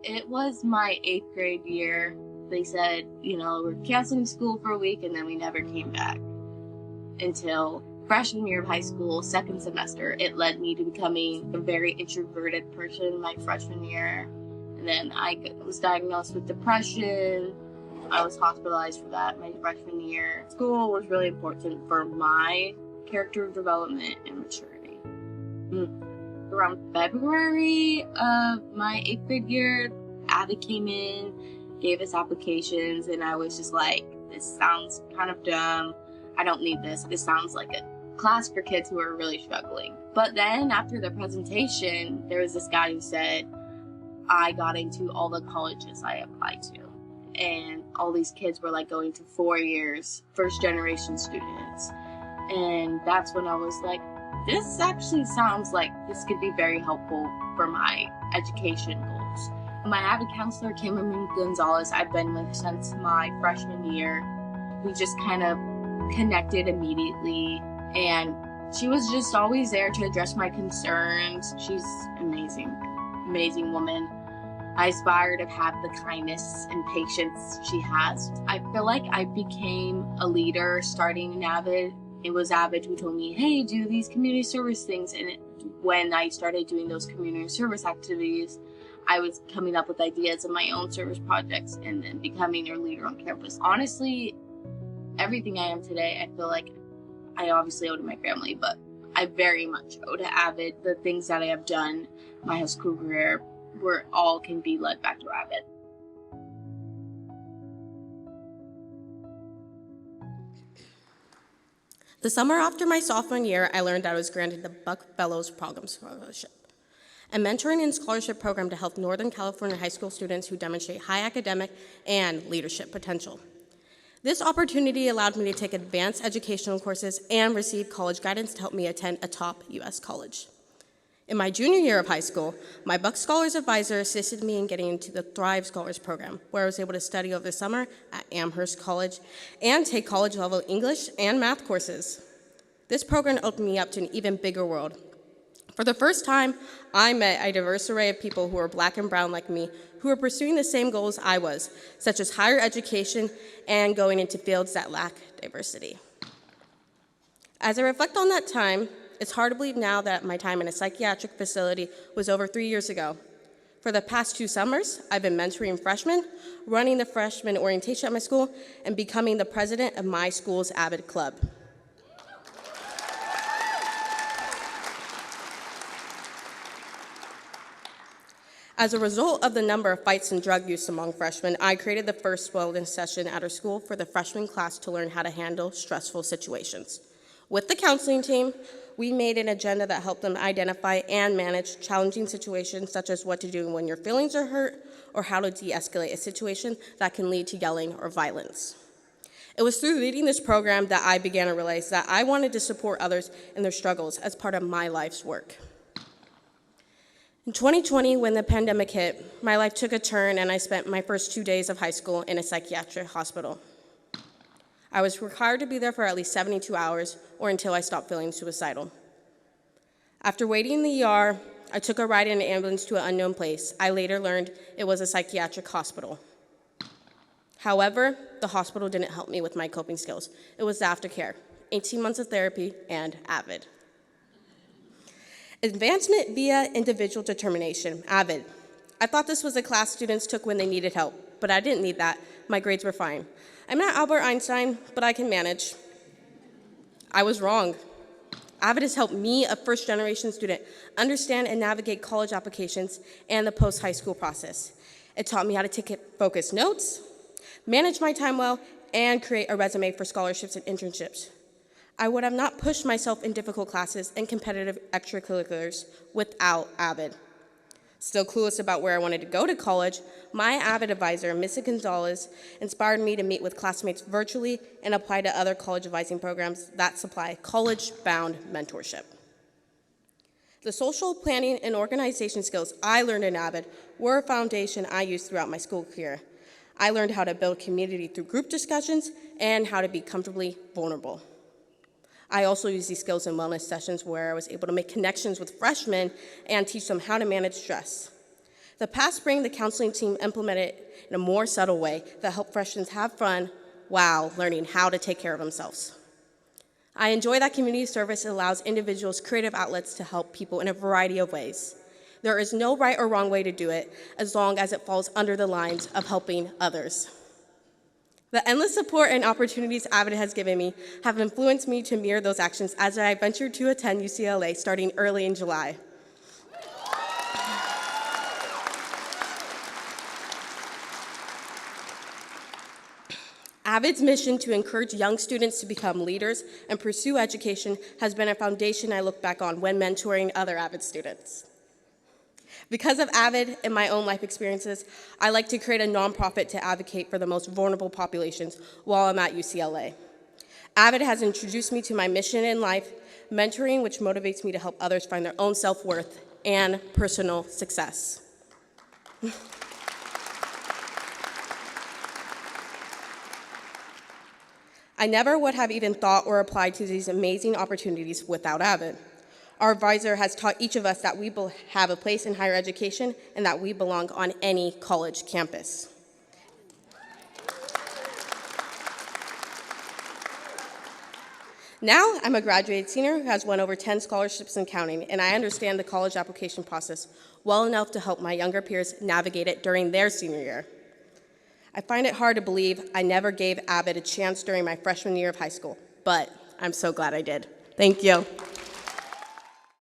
It was my 8th grade year. They said, we're canceling school for a week, and then we never came back until freshman year of high school, second semester. It led me to becoming a very introverted person my freshman year. And then I was diagnosed with depression. I was hospitalized for that my freshman year. School was really important for my character development and maturity. Around February of my 8th grade year, AVID came in, gave us applications, and I was just like, this sounds kind of dumb. I don't need this. This sounds like a class for kids who are really struggling. But then after the presentation, there was this guy who said, I got into all the colleges I applied to. And all these kids were like going to 4 years, first generation students. And that's when I was like, this actually sounds like this could be very helpful for my education goals. My AVID counselor, Cameron Gonzalez, I've been with since my freshman year. We just kind of connected immediately, and she was just always there to address my concerns. She's amazing, amazing woman. I aspire to have the kindness and patience she has. I feel like I became a leader starting in AVID. It was AVID who told me, hey, do these community service things. And when I started doing those community service activities, I was coming up with ideas of my own service projects and then becoming a leader on campus. Honestly, everything I am today, I feel like I obviously owe to my family, but I very much owe to AVID. The things that I have done, my high school career, where all can be led back to AVID. The summer after my sophomore year, I learned that I was granted the Buck Bellows Program Scholarship, a mentoring and scholarship program to help Northern California high school students who demonstrate high academic and leadership potential. This opportunity allowed me to take advanced educational courses and receive college guidance to help me attend a top U.S. college. In my junior year of high school, my Buck Scholars Advisor assisted me in getting into the Thrive Scholars Program, where I was able to study over the summer at Amherst College and take college-level English and math courses. This program opened me up to an even bigger world. For the first time, I met a diverse array of people who are Black and brown like me, who are pursuing the same goals I was, such as higher education and going into fields that lack diversity. As I reflect on that time, it's hard to believe now that my time in a psychiatric facility was over 3 years ago. For the past 2 summers, I've been mentoring freshmen, running the freshman orientation at my school, and becoming the president of my school's AVID Club. As a result of the number of fights and drug use among freshmen, I created the first wellness session at our school for the freshman class to learn how to handle stressful situations. With the counseling team, we made an agenda that helped them identify and manage challenging situations, such as what to do when your feelings are hurt or how to de-escalate a situation that can lead to yelling or violence. It was through leading this program that I began to realize that I wanted to support others in their struggles as part of my life's work. In 2020, when the pandemic hit, my life took a turn and I spent my first 2 days of high school in a psychiatric hospital. I was required to be there for at least 72 hours or until I stopped feeling suicidal. After waiting in the ER, I took a ride in an ambulance to an unknown place. I later learned it was a psychiatric hospital. However, the hospital didn't help me with my coping skills. It was the aftercare, 18 months of therapy, and AVID. Advancement via individual determination, AVID. I thought this was a class students took when they needed help, but I didn't need that. My grades were fine. I'm not Albert Einstein, but I can manage. I was wrong. AVID has helped me, a first-generation student, understand and navigate college applications and the post-high school process. It taught me how to take focused notes, manage my time well, and create a resume for scholarships and internships. I would have not pushed myself in difficult classes and competitive extracurriculars without AVID. Still clueless about where I wanted to go to college, my AVID advisor, Ms. Gonzalez, inspired me to meet with classmates virtually and apply to other college advising programs that supply college-bound mentorship. The social planning and organization skills I learned in AVID were a foundation I used throughout my school career. I learned how to build community through group discussions and how to be comfortably vulnerable. I also used these skills in wellness sessions where I was able to make connections with freshmen and teach them how to manage stress. The past spring, the counseling team implemented it in a more subtle way that helped freshmen have fun while learning how to take care of themselves. I enjoy that community service allows individuals creative outlets to help people in a variety of ways. There is no right or wrong way to do it, as long as it falls under the lines of helping others. The endless support and opportunities AVID has given me have influenced me to mirror those actions as I ventured to attend UCLA starting early in July. AVID's mission to encourage young students to become leaders and pursue education has been a foundation I look back on when mentoring other AVID students. Because of AVID and my own life experiences, I like to create a nonprofit to advocate for the most vulnerable populations while I'm at UCLA. AVID has introduced me to my mission in life, mentoring, which motivates me to help others find their own self-worth and personal success. I never would have even thought or applied to these amazing opportunities without AVID. Our advisor has taught each of us that we have a place in higher education and that we belong on any college campus. Now, I'm a graduated senior who has won over 10 scholarships and counting, and I understand the college application process well enough to help my younger peers navigate it during their senior year. I find it hard to believe I never gave AVID a chance during my freshman year of high school, but I'm so glad I did. Thank you.